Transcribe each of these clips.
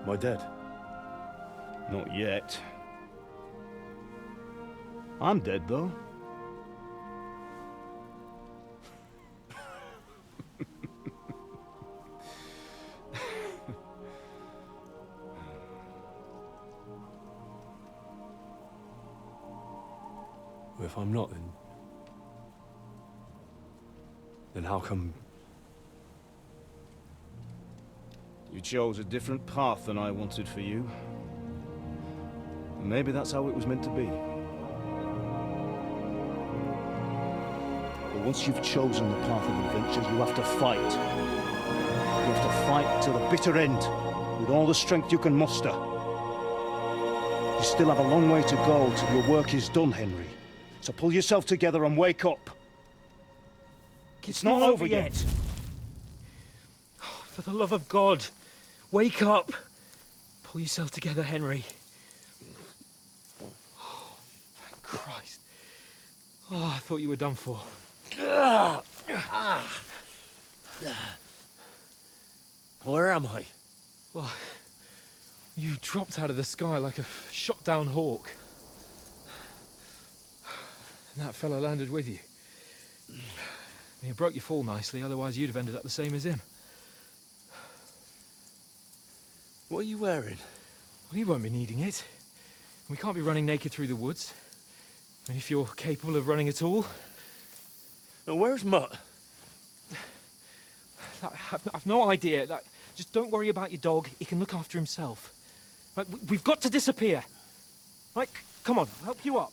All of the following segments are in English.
Am I dead? Not yet. I'm dead, though. Well, if I'm not, then how come... You chose a different path than I wanted for you. Maybe that's how it was meant to be. But once you've chosen the path of adventure, you have to fight. You have to fight to the bitter end, with all the strength you can muster. You still have a long way to go till your work is done, Henry. So pull yourself together and wake up. It's not over yet. Oh, for the love of God, wake up. Pull yourself together, Henry. Oh, thank Christ. Oh, I thought you were done for. Where am I? Well, you dropped out of the sky like a shot-down hawk. And that fella landed with you. He broke your fall nicely, otherwise you'd have ended up the same as him. What are you wearing? Well, you won't be needing it. We can't be running naked through the woods. And if you're capable of running at all... And where's Mutt? I've no idea. Just don't worry about your dog. He can look after himself. Right, we've got to disappear. Right, come on, I'll help you up.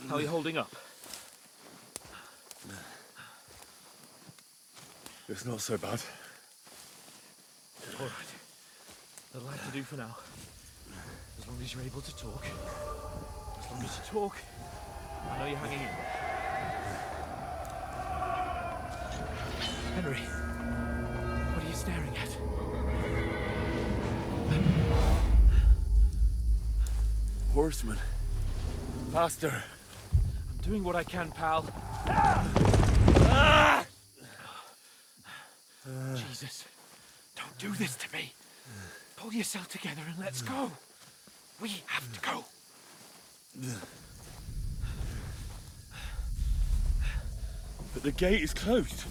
How are you holding up? It's not so bad. All right. That'll have to do for now. As long as you're able to talk. As long as you talk, I know you're hanging in. Henry, what are you staring at? Horseman. Faster. I'm doing what I can, pal. Jesus, don't do this to me. Pull yourself together and let's go. We have to go. But the gate is closed.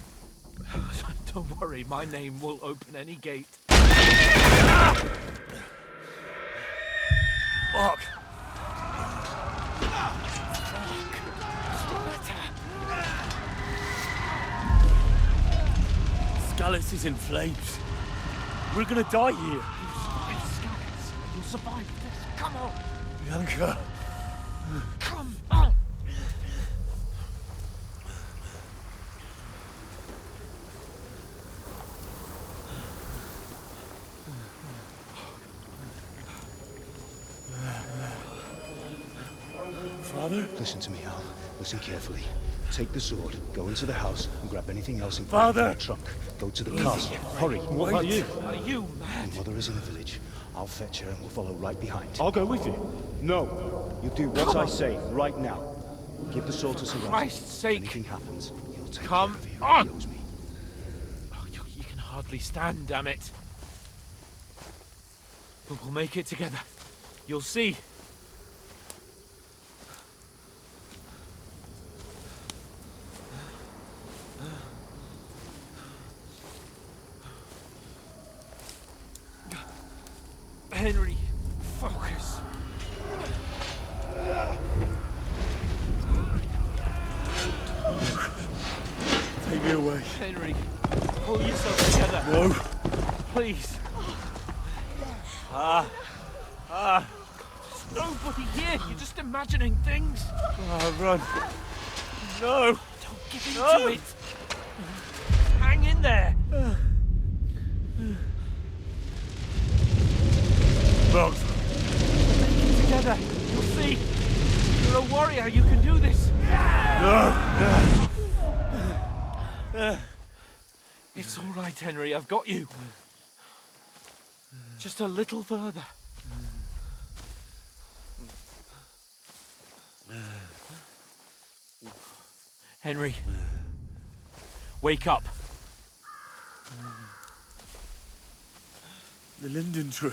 Don't worry, my name will open any gate. Fuck. Scallis is in flames. We're gonna die here. You'll survive this. Come on. Bianca. Come on. Father? Listen to me, Al. Listen carefully. Take the sword, go into the house, and grab anything else in Father! the trunk. Go to the castle. Hurry. What about you? Are you mad? Your mother is in the village. I'll fetch her and we'll follow right behind. I'll go with you. No. You do what I say right now. Give the sword to Sir Christ's sake. If anything happens, he'll take Come care of you. on. He owes me. Oh, you can hardly stand, damn it. But we'll make it together. You'll see. Henry, focus. Take me away. Henry, pull yourself together. No. Please. There's nobody here. You're just imagining things. Run. No. Don't give in to it. Hang in there. Locked. further. You'll see. You're a warrior. You can do this. It's all right, Henry. I've got you. Just a little further. Henry, wake up. The linden tree.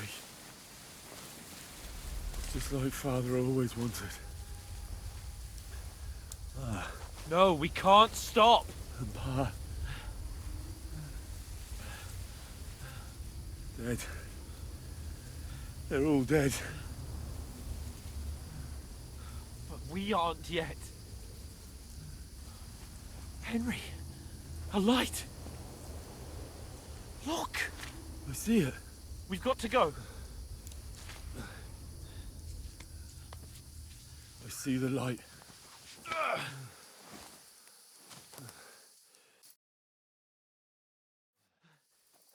Just like Father always wanted. No, we can't stop. And Pa. Dead. They're all dead. But we aren't yet. Henry, a light. Look. I see it. We've got to go. I see the light.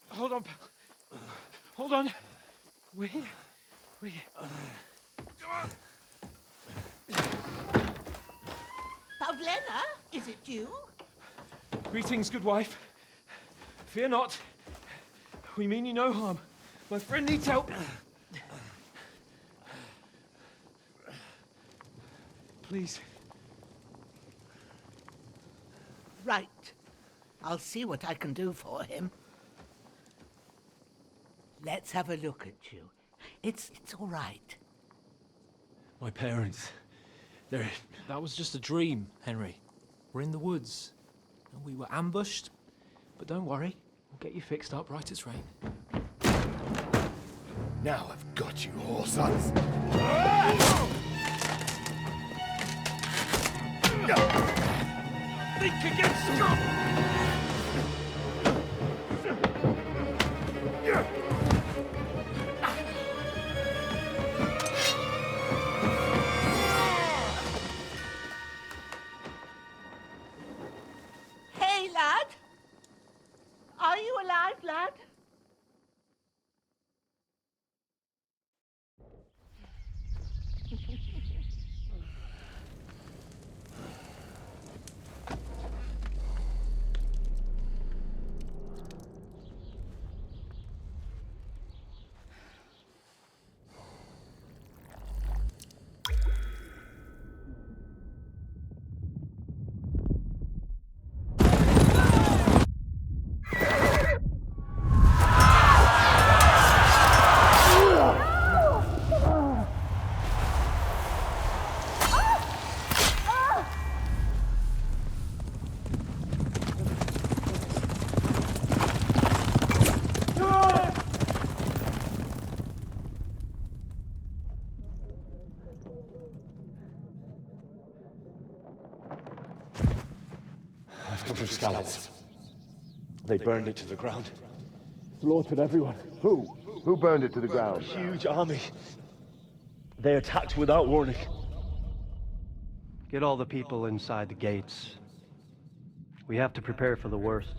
Hold on, pal. Hold on. We're here. We're here. Pavlena, is it you? Greetings, good wife. Fear not. We mean you no harm. My friend needs help. Please. Right. I'll see what I can do for him. Let's have a look at you. It's all right. My parents. That was just a dream, Henry. We're in the woods. And we were ambushed. But don't worry. We'll get you fixed up right as rain. Now I've got you, whoresons. Think against Scott! Hey, lad! Are you alive, lad? I've come from Scallops. They burned it to the ground. Slaughtered everyone. Who? Who burned it to the ground? Huge army. They attacked without warning. Get all the people inside the gates. We have to prepare for the worst.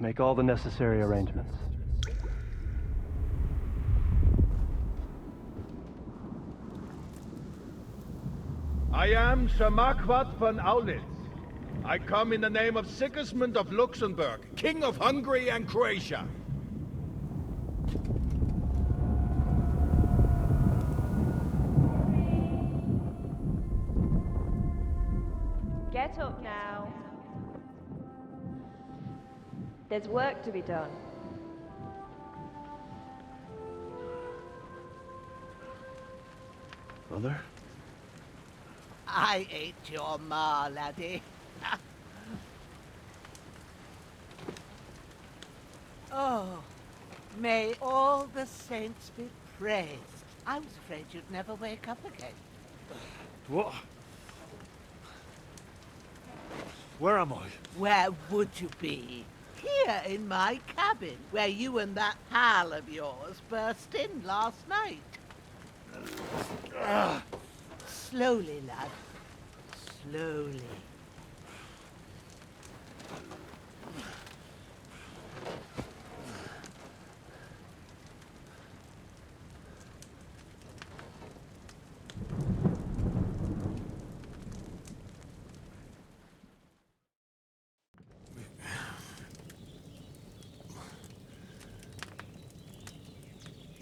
Make all the necessary arrangements. I am Sir Marquardt von Aulitz. I come in the name of Sigismund of Luxembourg, King of Hungary and Croatia. Get up now. There's work to be done. Mother? I ain't your ma, laddie. Oh, may all the saints be praised. I was afraid you'd never wake up again. What? Where am I? Where would you be? Here in my cabin, where you and that pal of yours burst in last night. Slowly, lad. Slowly.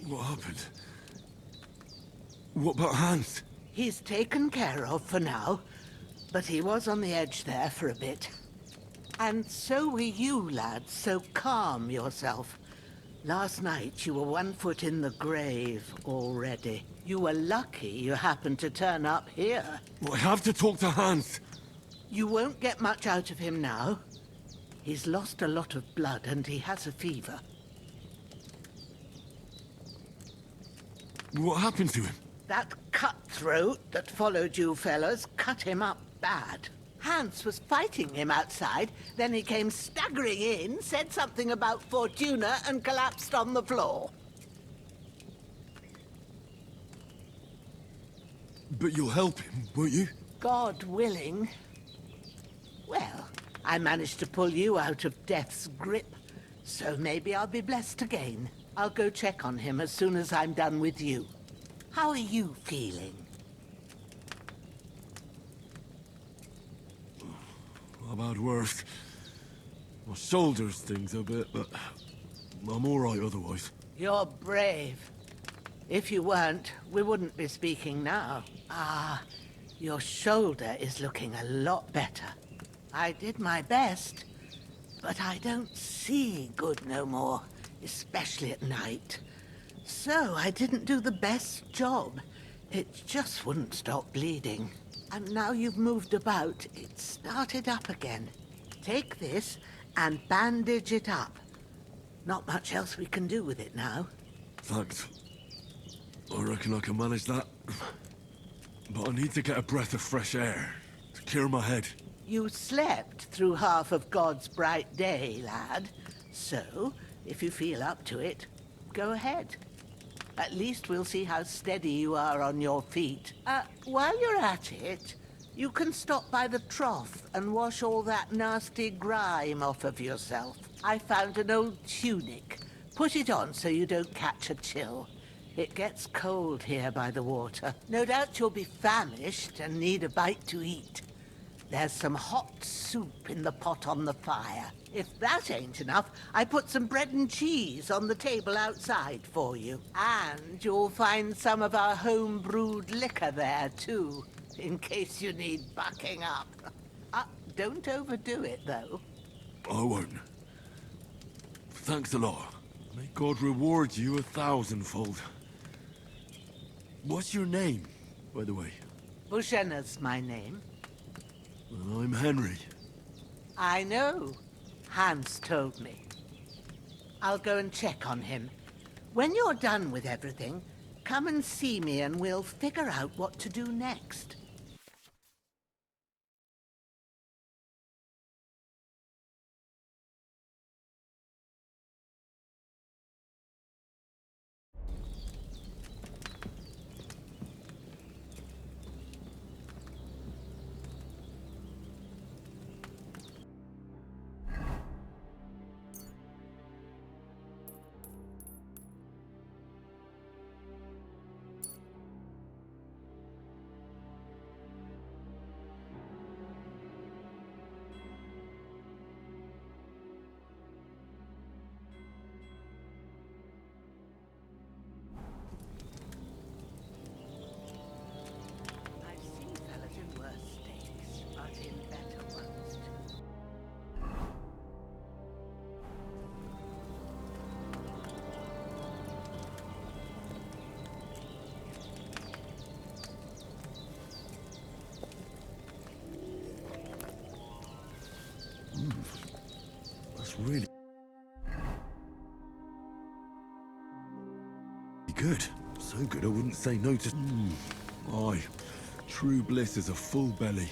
What happened? What about Hans? He's taken care of for now, but he was on the edge there for a bit. And so were you, lads, so calm yourself. Last night you were 1 foot in the grave already. You were lucky you happened to turn up here. Well, I have to talk to Hans. You won't get much out of him now. He's lost a lot of blood and he has a fever. What happened to him? That cutthroat that followed you fellas cut him up bad. Hans was fighting him outside, then he came staggering in, said something about Fortuna, and collapsed on the floor. But you'll help him, won't you? God willing. Well, I managed to pull you out of death's grip, so maybe I'll be blessed again. I'll go check on him as soon as I'm done with you. How are you feeling? I've had worse. My shoulder's things a bit, but I'm all right otherwise. You're brave. If you weren't, we wouldn't be speaking now. Your shoulder is looking a lot better. I did my best, but I don't see good no more, especially at night. So I didn't do the best job. It just wouldn't stop bleeding. And now you've moved about, it started up again. Take this and bandage it up. Not much else we can do with it now. Thanks. I reckon I can manage that. But I need to get a breath of fresh air to clear my head. You slept through half of God's bright day, lad. So, if you feel up to it, go ahead. At least we'll see how steady you are on your feet. While you're at it, you can stop by the trough and wash all that nasty grime off of yourself. I found an old tunic. Put it on so you don't catch a chill. It gets cold here by the water. No doubt you'll be famished and need a bite to eat. There's some hot soup in the pot on the fire. If that ain't enough, I put some bread and cheese on the table outside for you. And you'll find some of our home-brewed liquor there, too, in case you need bucking up. Don't overdo it, though. I won't. Thanks a lot. May God reward you 1,000-fold. What's your name, by the way? Bushenna's my name. Well, I'm Henry. I know. Hans told me. I'll go and check on him. When you're done with everything, come and see me and we'll figure out what to do next. I've seen fellas in worse states, but in better ones too. That's really good. So good I wouldn't say no to... Aye, true bliss is a full belly.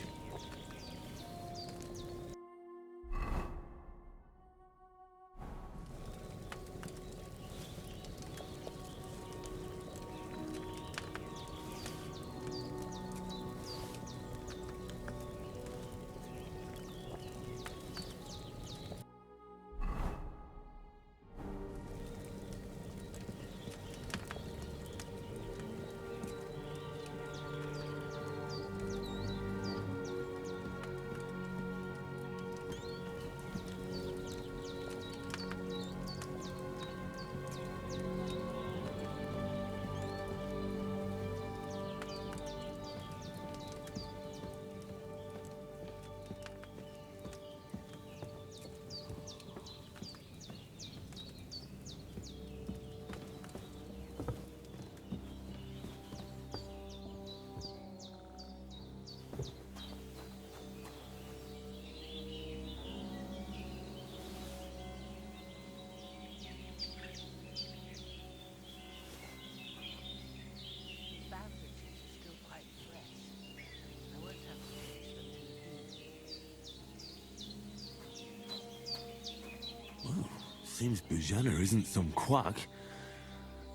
Seems Bujana isn't some quack.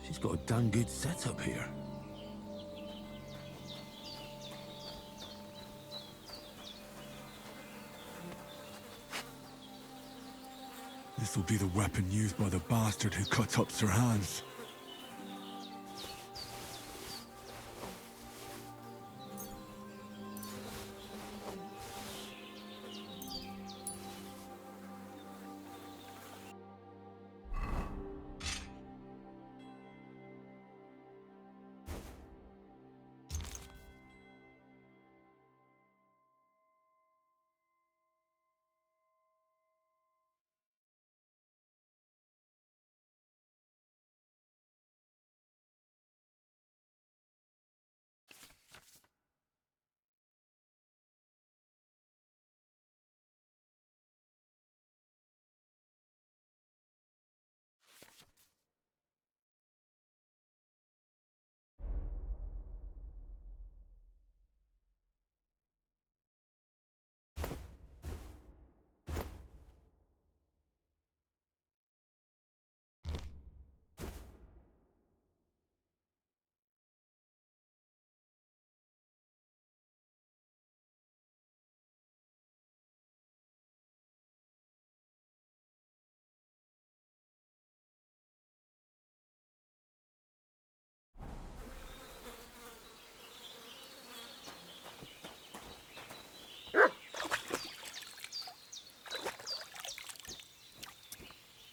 She's got a damn good setup here. This'll be the weapon used by the bastard who cut up Sir Hans.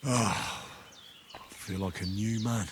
I feel like a new man.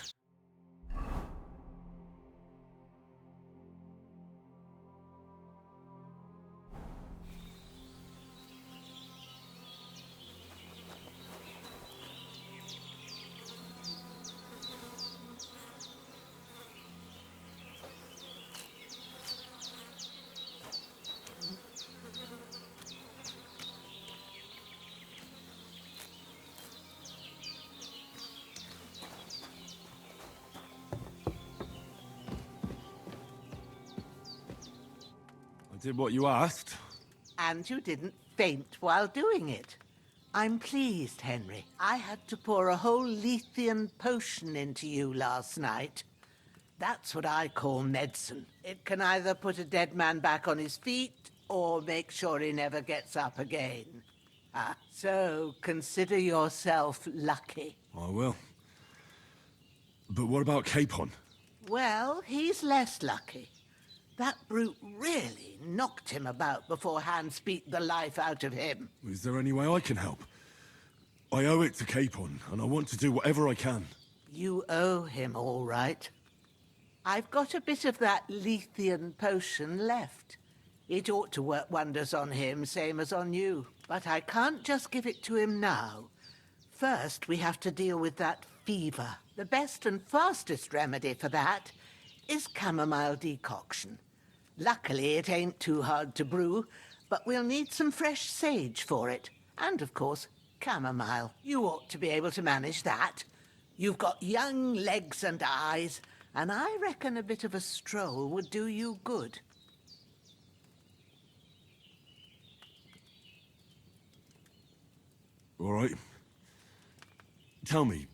I did what you asked. And you didn't faint while doing it. I'm pleased, Henry. I had to pour a whole Lethean potion into you last night. That's what I call medicine. It can either put a dead man back on his feet or make sure he never gets up again. So consider yourself lucky. I will. But what about Capon? Well, he's less lucky. That brute really knocked him about before Hans beat the life out of him. Is there any way I can help? I owe it to Capon, and I want to do whatever I can. You owe him, all right. I've got a bit of that Lethean potion left. It ought to work wonders on him, same as on you. But I can't just give it to him now. First, we have to deal with that fever. The best and fastest remedy for that is chamomile decoction. Luckily, it ain't too hard to brew, but we'll need some fresh sage for it. And, of course, chamomile. You ought to be able to manage that. You've got young legs and eyes, and I reckon a bit of a stroll would do you good. All right. Tell me,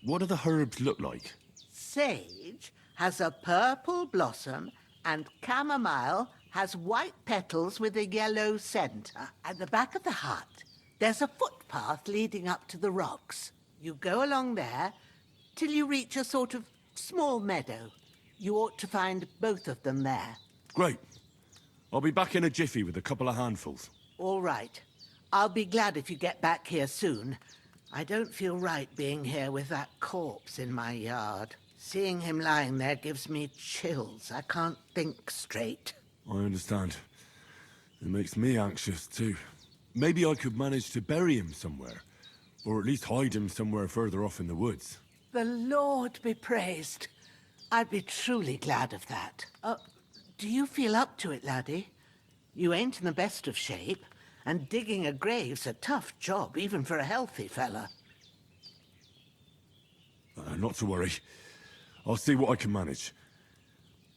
what do the herbs look like? Sage has a purple blossom, and chamomile has white petals with a yellow centre. At the back of the hut, there's a footpath leading up to the rocks. You go along there till you reach a sort of small meadow. You ought to find both of them there. Great. I'll be back in a jiffy with a couple of handfuls. All right. I'll be glad if you get back here soon. I don't feel right being here with that corpse in my yard. Seeing him lying there gives me chills. I can't think straight. I understand. It makes me anxious, too. Maybe I could manage to bury him somewhere. Or at least hide him somewhere further off in the woods. The Lord be praised. I'd be truly glad of that. Do you feel up to it, laddie? You ain't in the best of shape, and digging a grave's a tough job, even for a healthy fella. Not to worry. I'll see what I can manage.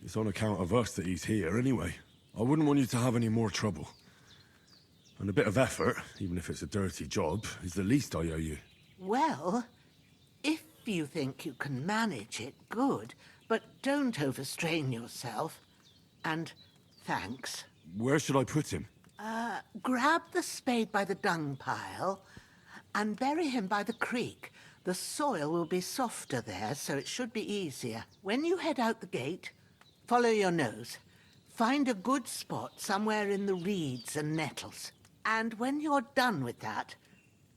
It's on account of us that he's here, anyway. I wouldn't want you to have any more trouble. And a bit of effort, even if it's a dirty job, is the least I owe you. Well, you think you can manage it, good. But don't overstrain yourself. And thanks. Where should I put him? Grab the spade by the dung pile and bury him by the creek. The soil will be softer there, so it should be easier. When you head out the gate, follow your nose. Find a good spot somewhere in the reeds and nettles. And when you're done with that,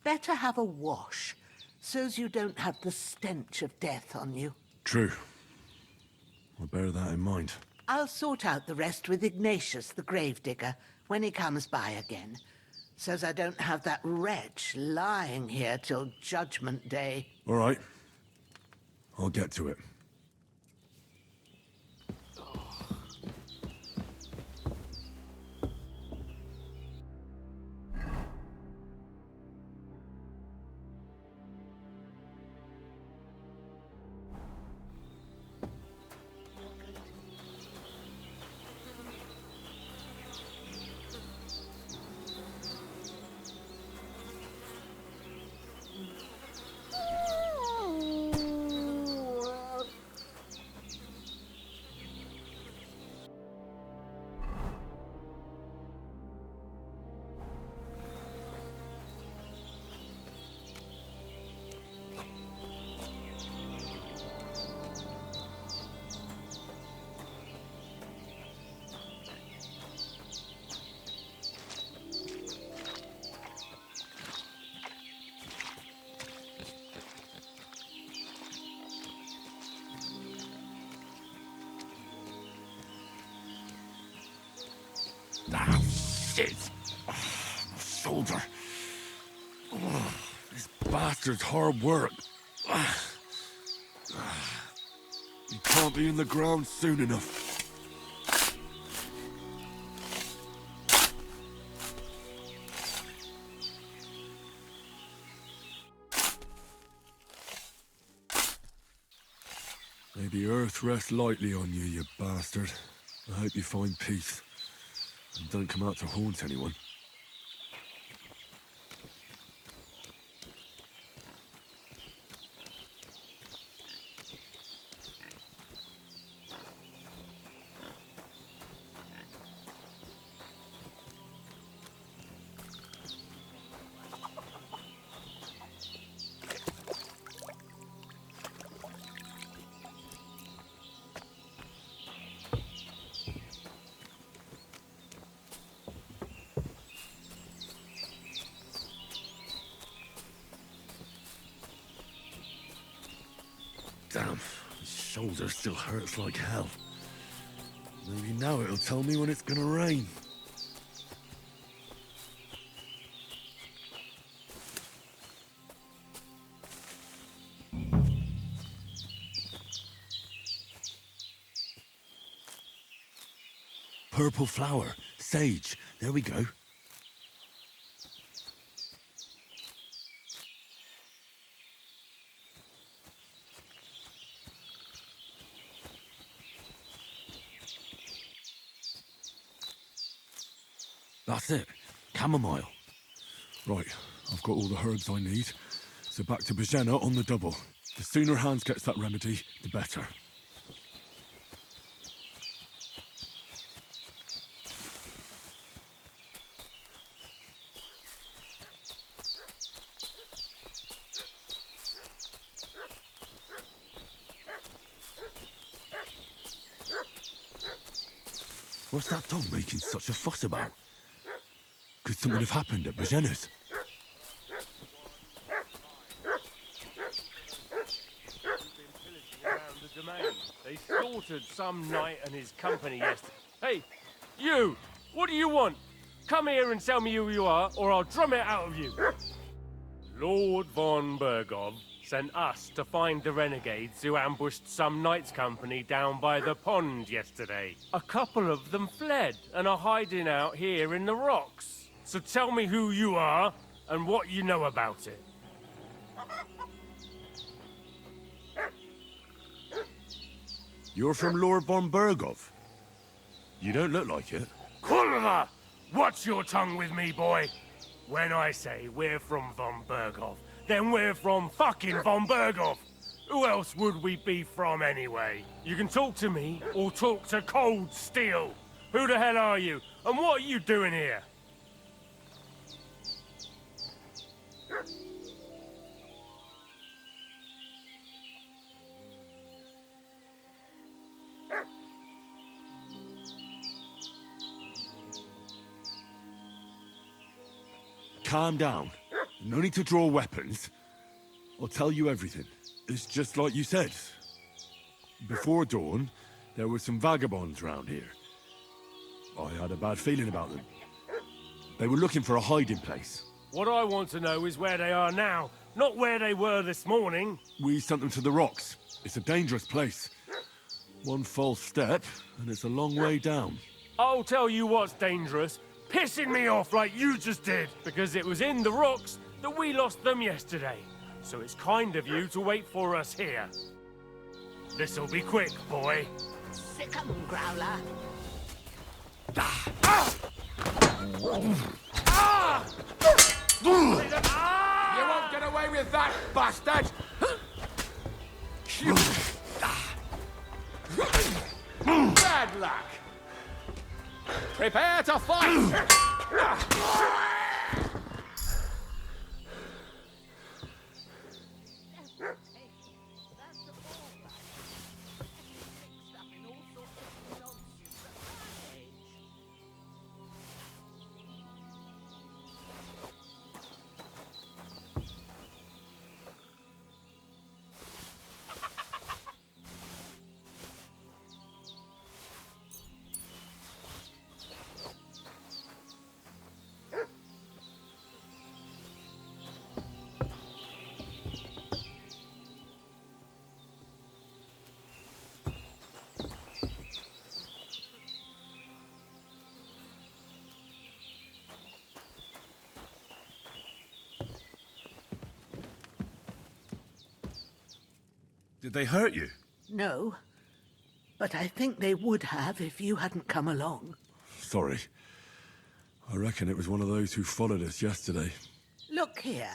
better have a wash, so's you don't have the stench of death on you. True. I'll bear that in mind. I'll sort out the rest with Ignatius, the gravedigger, when he comes by again, so's I don't have that wretch lying here till Judgment Day. All right. I'll get to it. Ah, shit! Oh, my shoulder. Oh, this bastard's hard work. He can't be in the ground soon enough. May the earth rest lightly on you, you bastard. I hope you find peace. And don't come out to haunt anyone. Damn, his shoulder still hurts like hell. Maybe now it'll tell me when it's gonna rain. Purple flower, sage, there we go. That's it. Chamomile. Right, I've got all the herbs I need. So back to Bajena on the double. The sooner Hans gets that remedy, the better. What's that dog making such a fuss about? Could something have happened at Bajena's? They slaughtered some knight and his company yesterday. Hey, you! What do you want? Come here and tell me who you are, or I'll drum it out of you. Lord von Bergov sent us to find the renegades who ambushed some knight's company down by the pond yesterday. A couple of them fled and are hiding out here in the rocks. So tell me who you are and what you know about it. You're from Lord von Bergov. You don't look like it. Kulva! Watch your tongue with me, boy. When I say we're from von Bergov, then we're from fucking von Bergov. Who else would we be from anyway? You can talk to me or talk to Cold Steel. Who the hell are you? And what are you doing here? Calm down. No need to draw weapons. I'll tell you everything. It's just like you said. Before dawn, there were some vagabonds round here. I had a bad feeling about them. They were looking for a hiding place. What I want to know is where they are now, not where they were this morning. We sent them to the rocks. It's a dangerous place. One false step, and it's a long way down. I'll tell you what's dangerous. Pissing me off like you just did. Because it was in the rocks that we lost them yesterday. So it's kind of you to wait for us here. This'll be quick, boy. Sick 'em, Growler. You won't get away with that, bastard! Bad luck! Prepare to fight! Did they hurt you? No, but I think they would have if you hadn't come along. Sorry. I reckon it was one of those who followed us yesterday. Look here.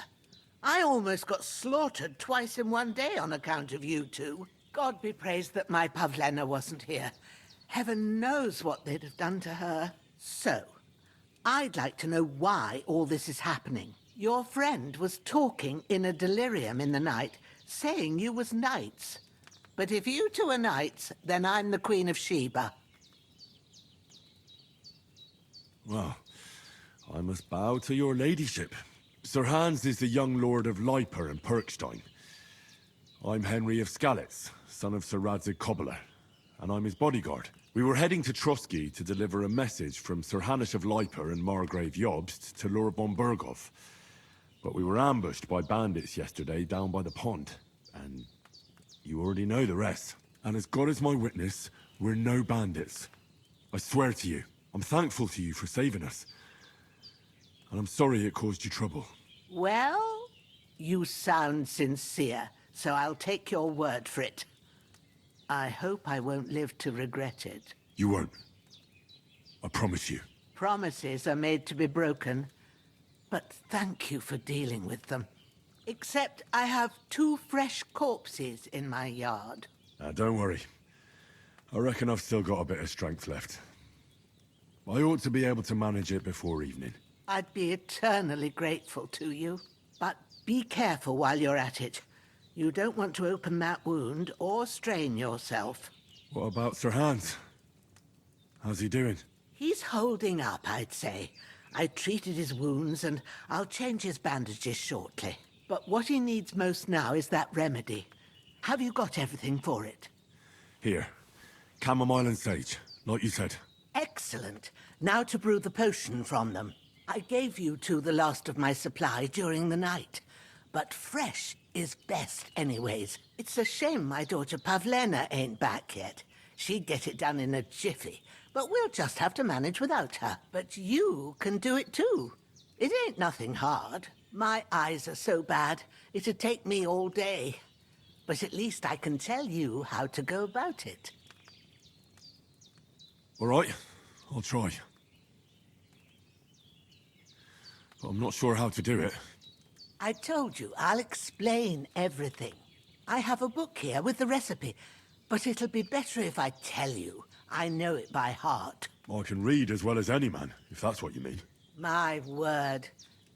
I almost got slaughtered twice in one day on account of you two. God be praised that my Pavlena wasn't here. Heaven knows what they'd have done to her. So, I'd like to know why all this is happening. Your friend was talking in a delirium in the night, saying you was knights. But if you two are knights, then I'm the Queen of Sheba. Well, I must bow to your ladyship. Sir Hans is the young lord of Leiper and Perkstein. I'm Henry of Skalitz, son of Sir Radzig Cobbler, and I'm his bodyguard. We were heading to Trotsky to deliver a message from Sir Hanish of Leiper and Margrave Jobst to Lord von Burgov. But we were ambushed by bandits yesterday down by the pond, and you already know the rest. And as God is my witness, we're no bandits. I swear to you, I'm thankful to you for saving us. And I'm sorry it caused you trouble. Well, you sound sincere, so I'll take your word for it. I hope I won't live to regret it. You won't. I promise you. Promises are made to be broken, but thank you for dealing with them. Except I have 2 fresh corpses in my yard. Now, don't worry. I reckon I've still got a bit of strength left. I ought to be able to manage it before evening. I'd be eternally grateful to you. But be careful while you're at it. You don't want to open that wound or strain yourself. What about Sir Hans? How's he doing? He's holding up, I'd say. I treated his wounds and I'll change his bandages shortly. But what he needs most now is that remedy. Have you got everything for it? Here. Chamomile and sage, like you said. Excellent. Now to brew the potion from them. I gave you two the last of my supply during the night. But fresh is best anyways. It's a shame my daughter Pavlena ain't back yet. She'd get it done in a jiffy. But we'll just have to manage without her. But you can do it too. It ain't nothing hard. My eyes are so bad, it'd take me all day. But at least I can tell you how to go about it. All right, I'll try. But I'm not sure how to do it. I told you, I'll explain everything. I have a book here with the recipe, but it'll be better if I tell you. I know it by heart. I can read as well as any man, if that's what you mean. My word.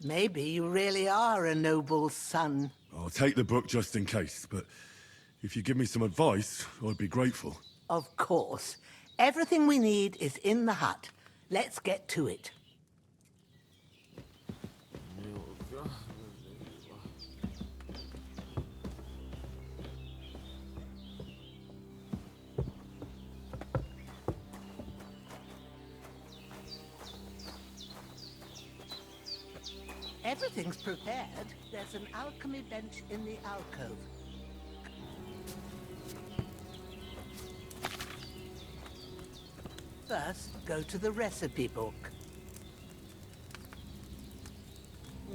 Maybe you really are a noble son. I'll take the book just in case, but if you give me some advice, I'd be grateful. Of course. Everything we need is in the hut. Let's get to it. Everything's prepared. There's an alchemy bench in the alcove. First, go to the recipe book.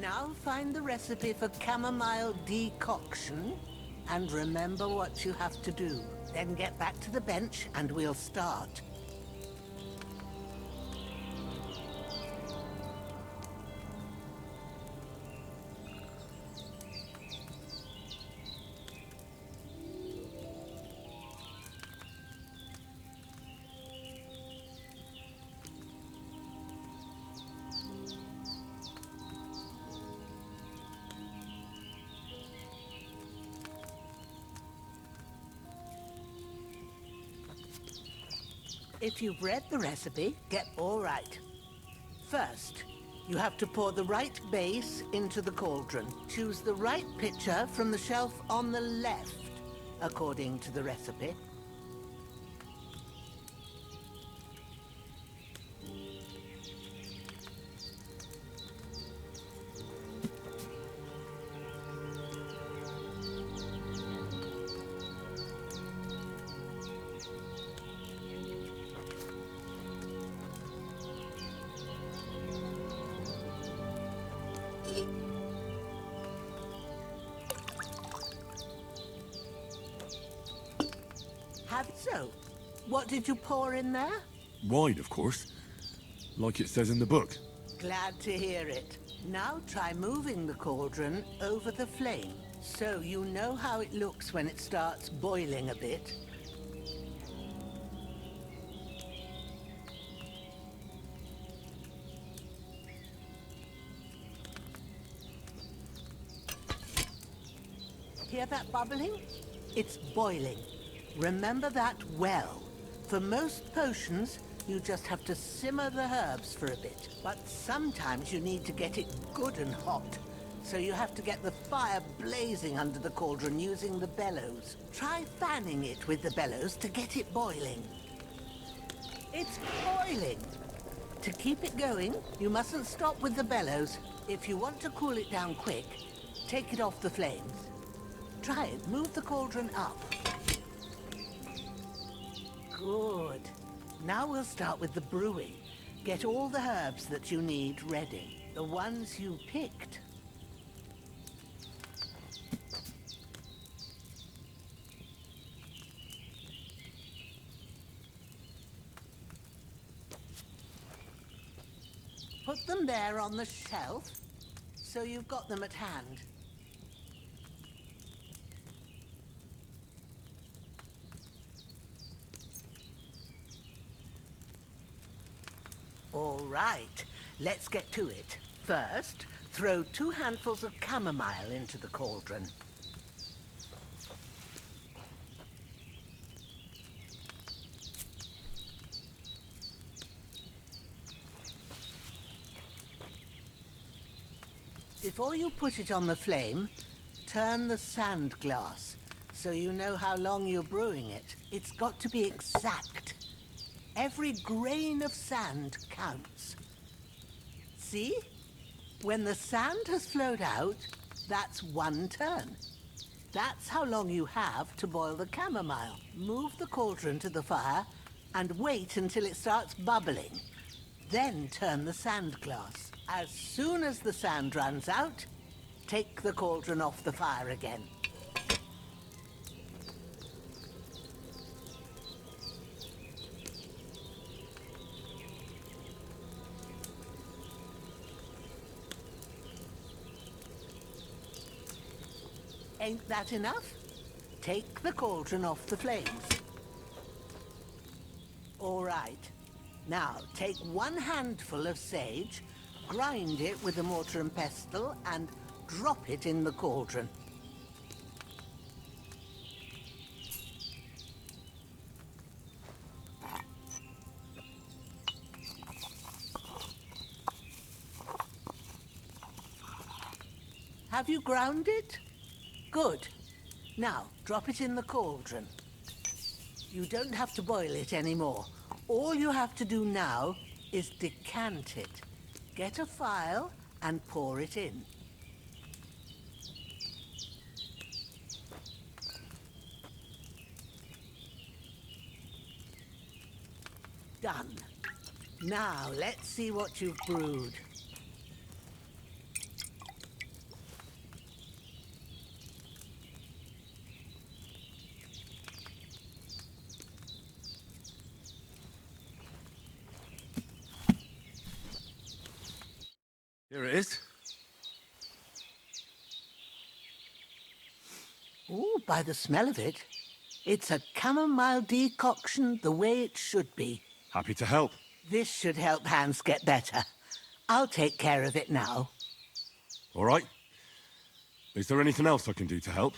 Now find the recipe for chamomile decoction and remember what you have to do. Then get back to the bench and we'll start. If you've read the recipe, get all right. First, you have to pour the right base into the cauldron. Choose the right pitcher from the shelf on the left, according to the recipe. Have so. What did you pour in there? Wine, of course. Like it says in the book. Glad to hear it. Now try moving the cauldron over the flame, so you know how it looks when it starts boiling a bit. Hear that bubbling? It's boiling. Remember that well. For most potions, you just have to simmer the herbs for a bit. But sometimes you need to get it good and hot. So you have to get the fire blazing under the cauldron using the bellows. Try fanning it with the bellows to get it boiling. It's boiling! To keep it going, you mustn't stop with the bellows. If you want to cool it down quick, take it off the flames. Try it. Move the cauldron up. Good. Now we'll start with the brewing. Get all the herbs that you need ready. The ones you picked. Put them there on the shelf, so you've got them at hand. All right, let's get to it. First, throw 2 handfuls of chamomile into the cauldron. Before you put it on the flame, turn the sand glass so you know how long you're brewing it. It's got to be exact. Every grain of sand counts. See? When the sand has flowed out, that's 1 turn. That's how long you have to boil the chamomile. Move the cauldron to the fire and wait until it starts bubbling. Then turn the sand glass. As soon as the sand runs out, take the cauldron off the fire again. Ain't that enough? take the cauldron off the flames. All right. Now, take 1 handful of sage, grind it with a mortar and pestle, and drop it in the cauldron. Have you ground it? Good. Now, drop it in the cauldron. You don't have to boil it anymore. All you have to do now is decant it. Get a phial and pour it in. Done. Now, let's see what you've brewed. Here it is. Ooh, by the smell of it, it's a chamomile decoction the way it should be. Happy to help. This should help Hans get better. I'll take care of it now. All right. Is there anything else I can do to help?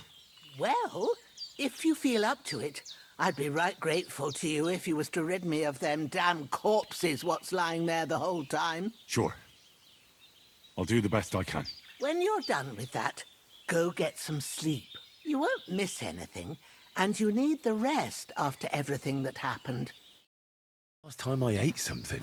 Well, if you feel up to it, I'd be right grateful to you if you was to rid me of them damn corpses what's lying there the whole time. Sure. I'll do the best I can. When you're done with that, go get some sleep. You won't miss anything, and you need the rest after everything that happened. Last time I ate something.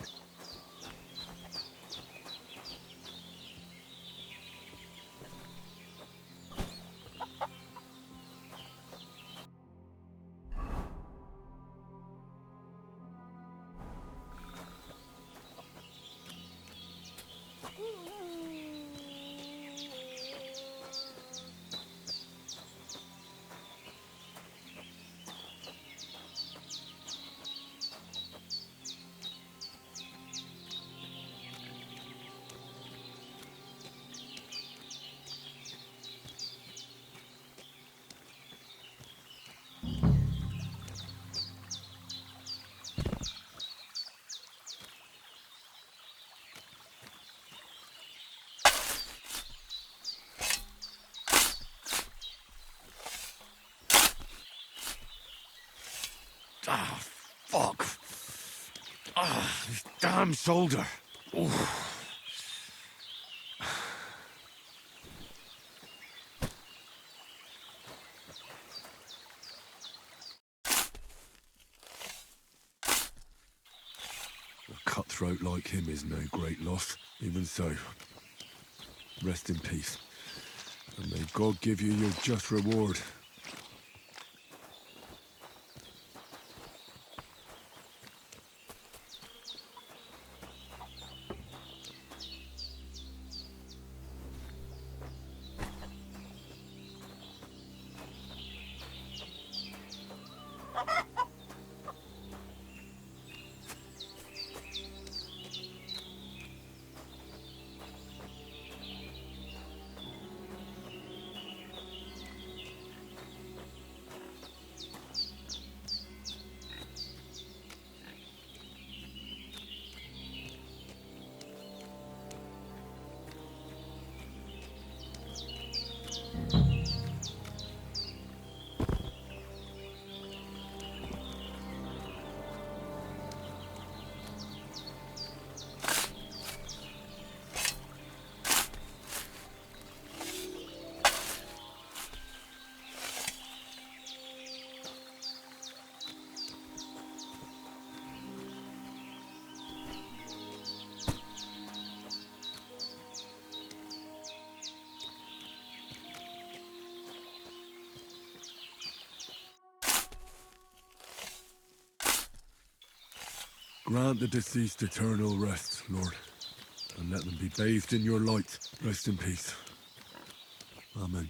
Ah, fuck. Ah, this damn shoulder. Oof. A cutthroat like him is no great loss. Even so, rest in peace. And may God give you your just reward. Grant the deceased eternal rest, Lord, and let them be bathed in your light. Rest in peace. Amen.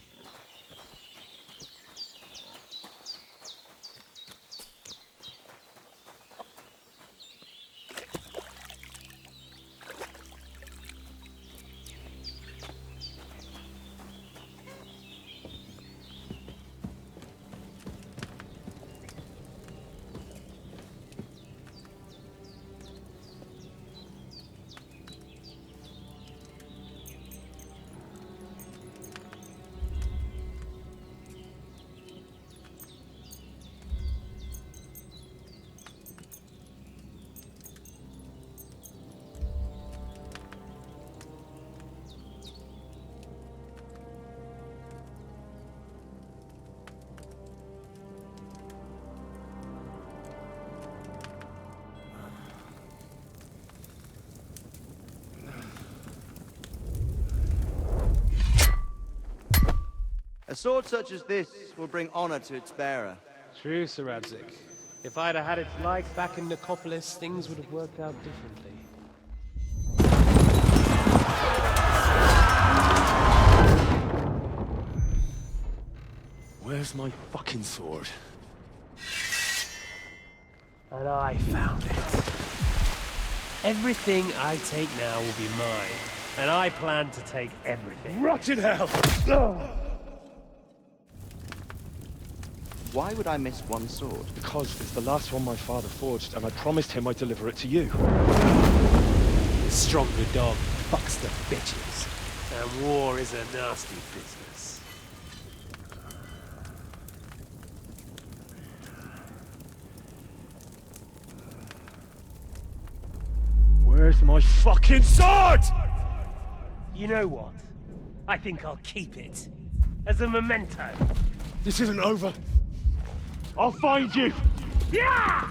A sword such as this will bring honor to its bearer. True, Sir Radzik. If I'd have had its like back in Nicopolis, things would have worked out differently. Where's my fucking sword? And I found it. Everything I take now will be mine, and I plan to take everything. Rot in hell! Why would I miss one sword? Because it's the last one my father forged, and I promised him I'd deliver it to you. The stronger dog fucks the bitches, and war is a nasty business. Where's my fucking sword? You know what? I think I'll keep it. As a memento. This isn't over. I'll find you! Yeah!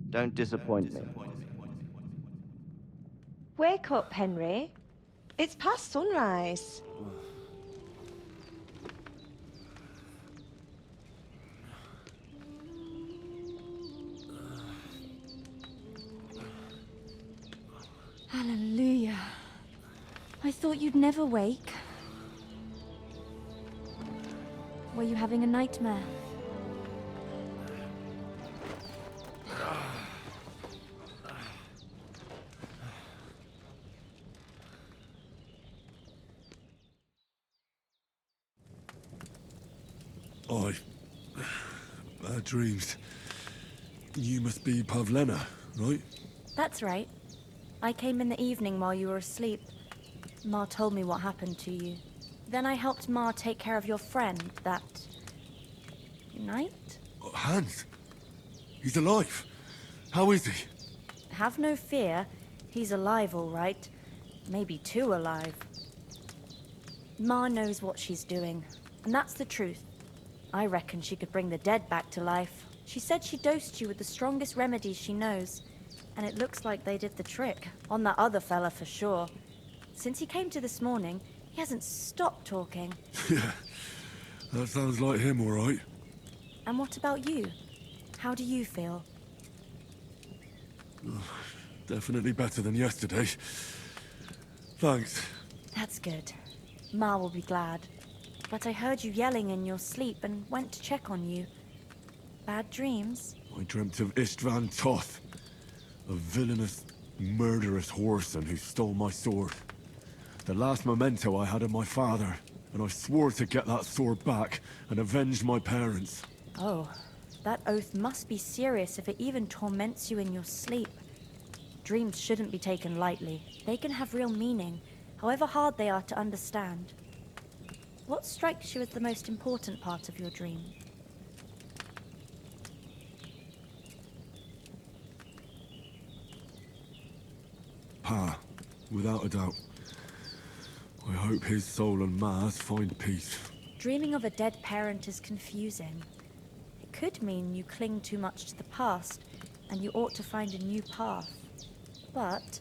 Don't disappoint me. Wake up, Henry. It's past sunrise. Hallelujah. I thought you'd never wake. Were you having a nightmare? Bad dreams. You must be Pavlena, right? That's right. I came in the evening while you were asleep. Ma told me what happened to you. Then I helped Ma take care of your friend that night? Hans? He's alive. How is he? Have no fear. He's alive, all right. Maybe too alive. Ma knows what she's doing, and that's the truth. I reckon she could bring the dead back to life. She said she dosed you with the strongest remedies she knows, and it looks like they did the trick. On that other fella for sure. Since he came to this morning, he hasn't stopped talking. Yeah, that sounds like him, all right. And what about you? How do you feel? Definitely better than yesterday. Thanks. That's good. Ma will be glad. But I heard you yelling in your sleep and went to check on you. Bad dreams? I dreamt of Istvan Toth, a villainous, murderous whoreson who stole my sword. The last memento I had of my father, and I swore to get that sword back and avenge my parents. Oh, that oath must be serious if it even torments you in your sleep. Dreams shouldn't be taken lightly. They can have real meaning, however hard they are to understand. What strikes you as the most important part of your dream? Pa, without a doubt. I hope his soul and Ma's find peace. Dreaming of a dead parent is confusing. It could mean you cling too much to the past, and you ought to find a new path. But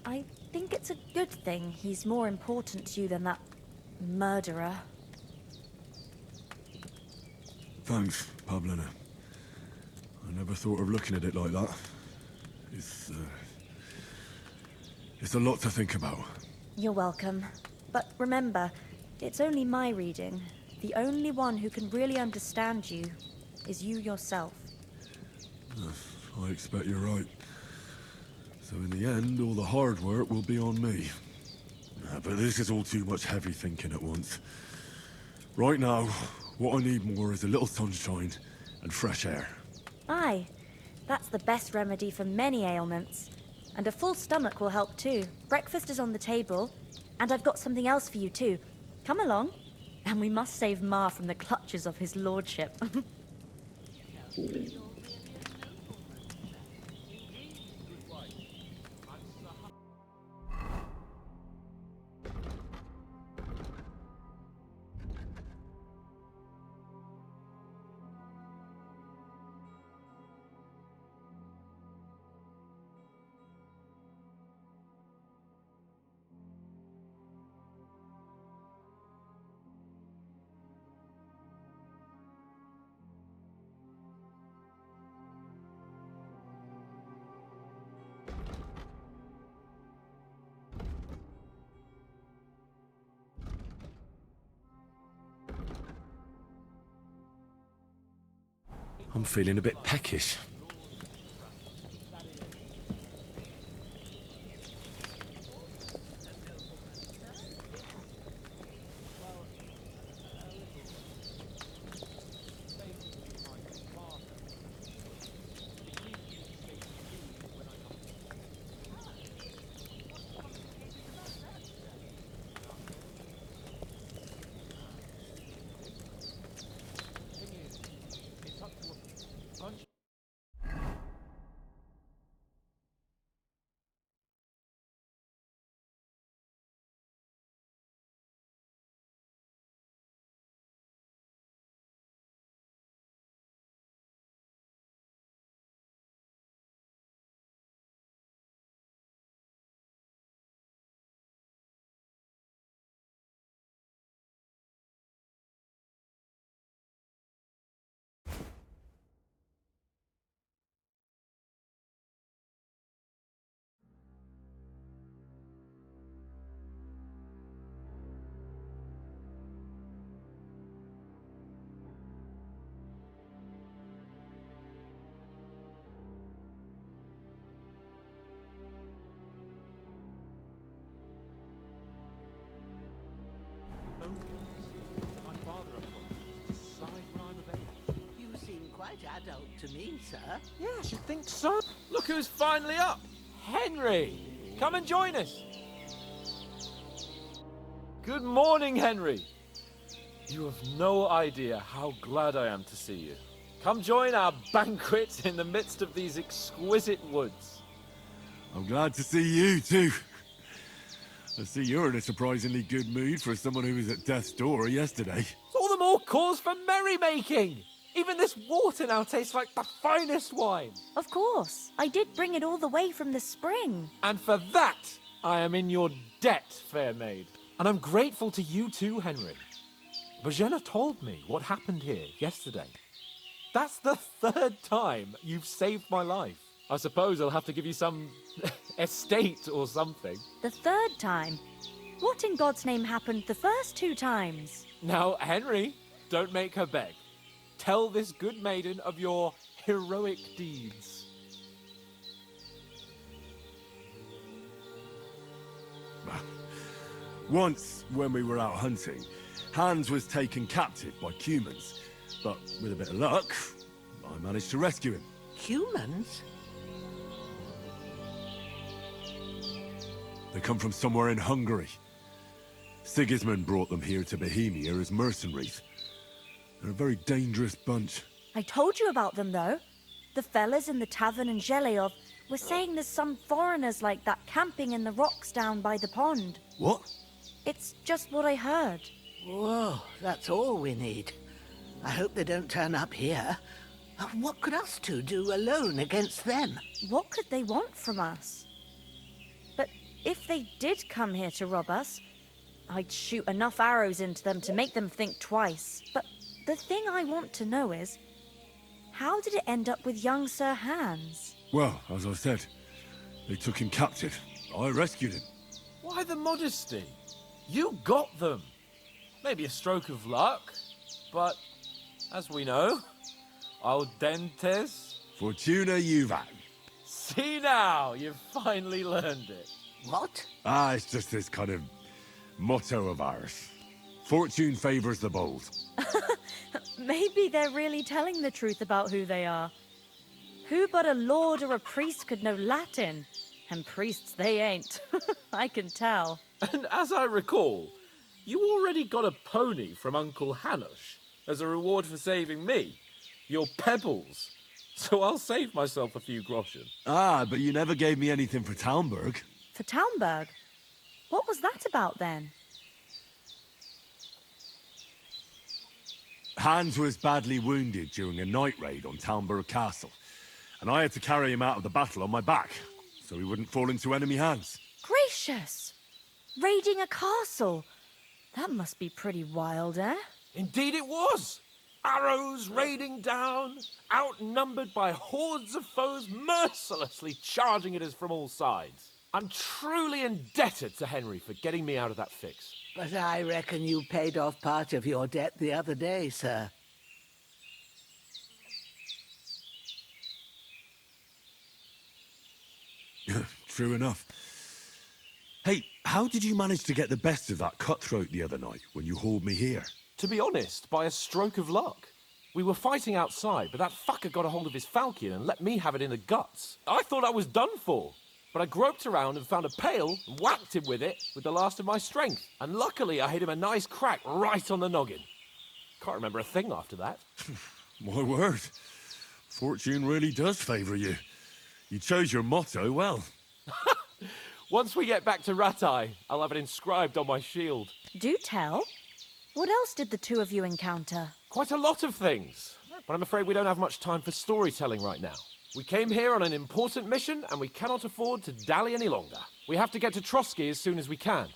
I think it's a good thing he's more important to you than that murderer. Thanks, Pavlena. I never thought of looking at it like that. It's a lot to think about. You're welcome. But remember, it's only my reading. The only one who can really understand you is you yourself. I expect you're right. So in the end, all the hard work will be on me. But this is all too much heavy thinking at once. Right now, what I need more is a little sunshine and fresh air. Aye, that's the best remedy for many ailments. And a full stomach will help too. Breakfast is on the table, and I've got something else for you too. Come along, and we must save Ma from the clutches of his lordship. I'm feeling a bit peckish. You seem quite adult to me, sir. Yeah, I should think so. Look who's finally up. Henry! Come and join us. Good morning, Henry. You have no idea how glad I am to see you. Come join our banquet in the midst of these exquisite woods. I'm glad to see you, too. I see you're in a surprisingly good mood for someone who was at death's door yesterday. It's all the more cause for merrymaking. Even this water now tastes like the finest wine. Of course. I did bring it all the way from the spring. And for that, I am in your debt, fair maid. And I'm grateful to you too, Henry. Bajena told me what happened here yesterday. That's the third time you've saved my life. I suppose I'll have to give you some estate or something. The third time? What in God's name happened the first 2 times? Now, Henry, don't make her beg. Tell this good maiden of your heroic deeds. Once, when we were out hunting, Hans was taken captive by humans. But with a bit of luck, I managed to rescue him. Humans? They come from somewhere in Hungary. Sigismund brought them here to Bohemia as mercenaries. They're a very dangerous bunch. I told you about them, though. The fellas in the tavern in Zheleov were saying there's some foreigners like that camping in the rocks down by the pond. What? It's just what I heard. Whoa, that's all we need. I hope they don't turn up here. What could us two do alone against them? What could they want from us? But if they did come here to rob us, I'd shoot enough arrows into them to make them think twice. But the thing I want to know is, how did it end up with young Sir Hans? Well, as I said, they took him captive. I rescued him. Why the modesty? You got them. Maybe a stroke of luck, but as we know, audentes. Fortuna juvat. See now, you've finally learned it. What? It's just this kind of motto of ours. Fortune favors the bold. Maybe they're really telling the truth about who they are. Who but a lord or a priest could know Latin? And priests they ain't. I can tell. And as I recall, you already got a pony from Uncle Hanush as a reward for saving me. Your pebbles. So I'll save myself a few groschen. But you never gave me anything for Talmberg. For Talmberg? What was that about then? Hans was badly wounded during a night raid on Talmberg Castle, and I had to carry him out of the battle on my back, so he wouldn't fall into enemy hands. Gracious! Raiding a castle? That must be pretty wild, eh? Indeed it was! Arrows raining down, outnumbered by hordes of foes mercilessly charging at us from all sides. I'm truly indebted to Henry for getting me out of that fix. But I reckon you paid off part of your debt the other day, sir. true enough. Hey, how did you manage to get the best of that cutthroat the other night when you hauled me here? To be honest, by a stroke of luck. We were fighting outside, but that fucker got a hold of his falcon and let me have it in the guts. I thought I was done for. But I groped around and found a pail and whacked him with it with the last of my strength. And luckily I hit him a nice crack right on the noggin. Can't remember a thing after that. My word. Fortune really does favour you. You chose your motto well. Once we get back to Ratai, I'll have it inscribed on my shield. Do tell. What else did the two of you encounter? Quite a lot of things. But I'm afraid we don't have much time for storytelling right now. We came here on an important mission, and we cannot afford to dally any longer. We have to get to Trotsky as soon as we can.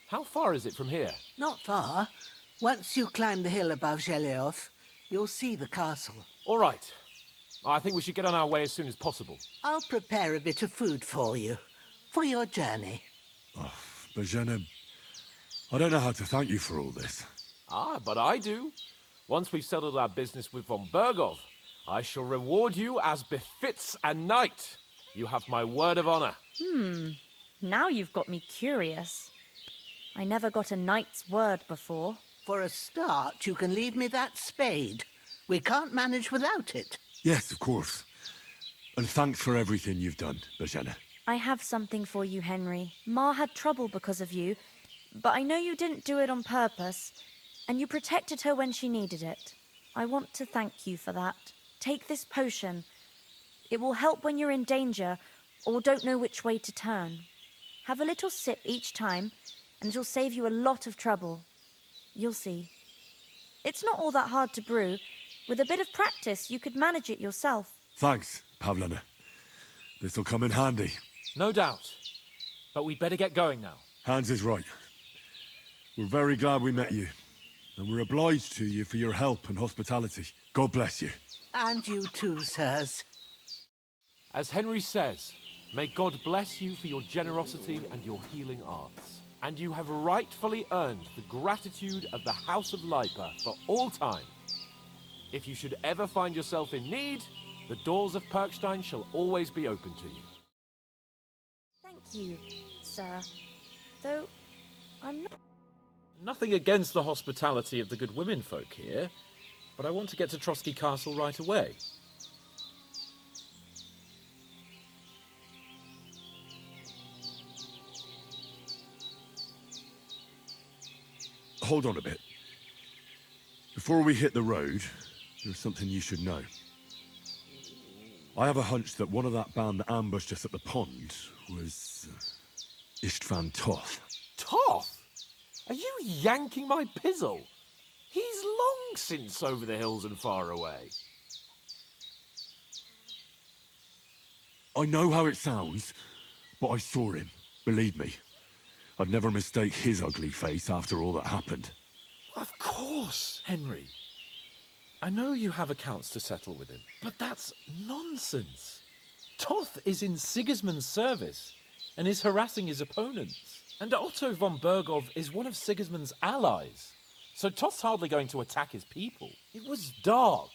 How far is it from here? Not far. Once you climb the hill above Zhelioth, you'll see the castle. All right. I think we should get on our way as soon as possible. I'll prepare a bit of food for you, for your journey. Oh, Bozhena, I don't know how to thank you for all this. Ah, but I do. Once we've settled our business with von Bergov, I shall reward you as befits a knight. You have my word of honor. Now you've got me curious. I never got a knight's word before. For a start, you can leave me that spade. We can't manage without it. Yes, of course. And thanks for everything you've done, Bozhena. I have something for you, Henry. Ma had trouble because of you, but I know you didn't do it on purpose, and you protected her when she needed it. I want to thank you for that. Take this potion. It will help when you're in danger or don't know which way to turn. Have a little sip each time, and it'll save you a lot of trouble. You'll see. It's not all that hard to brew. With a bit of practice, you could manage it yourself. Thanks, Pavlena. This'll come in handy. No doubt. But we'd better get going now. Hans is right. We're very glad we met you. And we're obliged to you for your help and hospitality. God bless you. And you too, sirs. As Henry says, may God bless you for your generosity and your healing arts. And you have rightfully earned the gratitude of the House of Lipa for all time. If you should ever find yourself in need, the doors of Perkstein shall always be open to you. Thank you, sir. Though, I'm not... Nothing against the hospitality of the good women folk here, but I want to get to Trotsky Castle right away. Hold on a bit. Before we hit the road, there's something you should know. I have a hunch that one of that band that ambushed us at the pond was Istvan Toth. Toth? Are you yanking my pizzle? He's long since over the hills and far away. I know how it sounds, but I saw him. Believe me. I'd never mistake his ugly face after all that happened. Of course, Henry. I know you have accounts to settle with him, but that's nonsense. Toth is in Sigismund's service and is harassing his opponents. And Otto von Bergov is one of Sigismund's allies. So Toth's hardly going to attack his people. It was dark.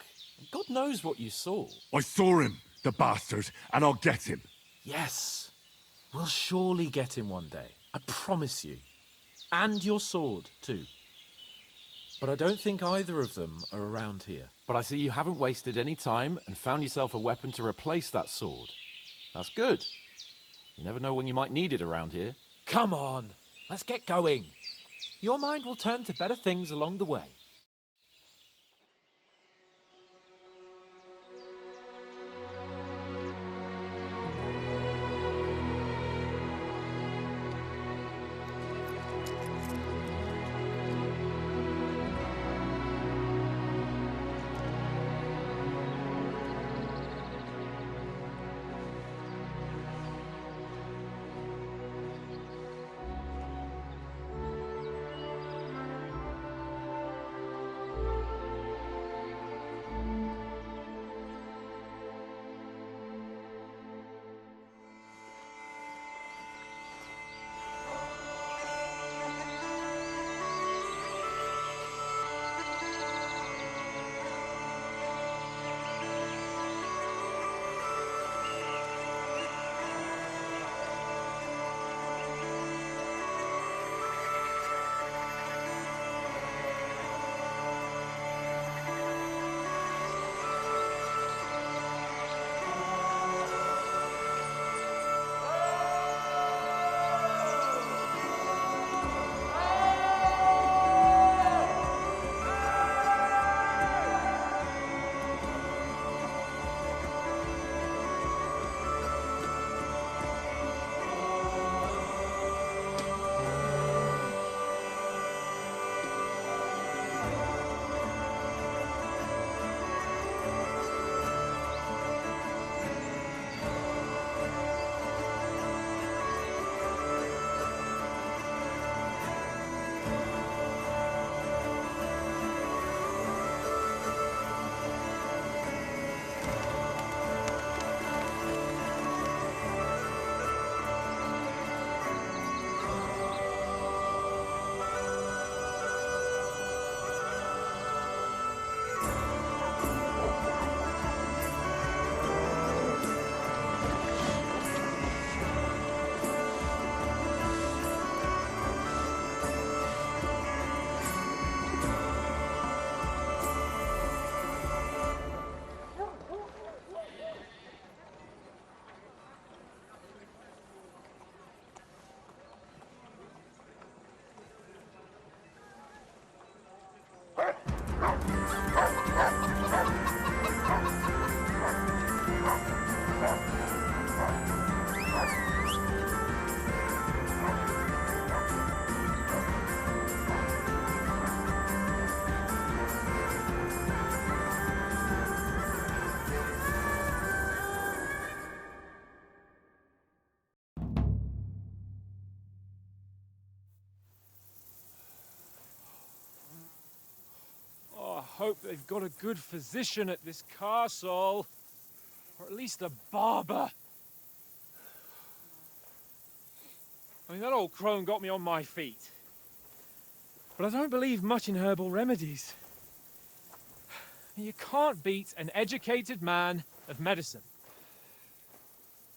God knows what you saw. I saw him, the bastard, and I'll get him. Yes. We'll surely get him one day. I promise you. And your sword, too. But I don't think either of them are around here. But I see you haven't wasted any time and found yourself a weapon to replace that sword. That's good. You never know when you might need it around here. Come on, let's get going. Your mind will turn to better things along the way. Oh, I hope they've got a good physician at this castle. Or at least a barber. I mean, that old crone got me on my feet. But I don't believe much in herbal remedies. You can't beat an educated man of medicine.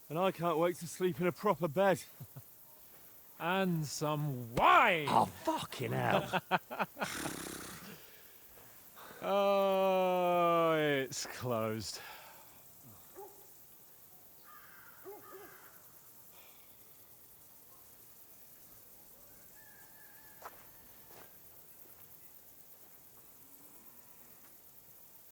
And I can't wait to sleep in a proper bed. And some wine! Oh, fucking hell. Oh, it's closed.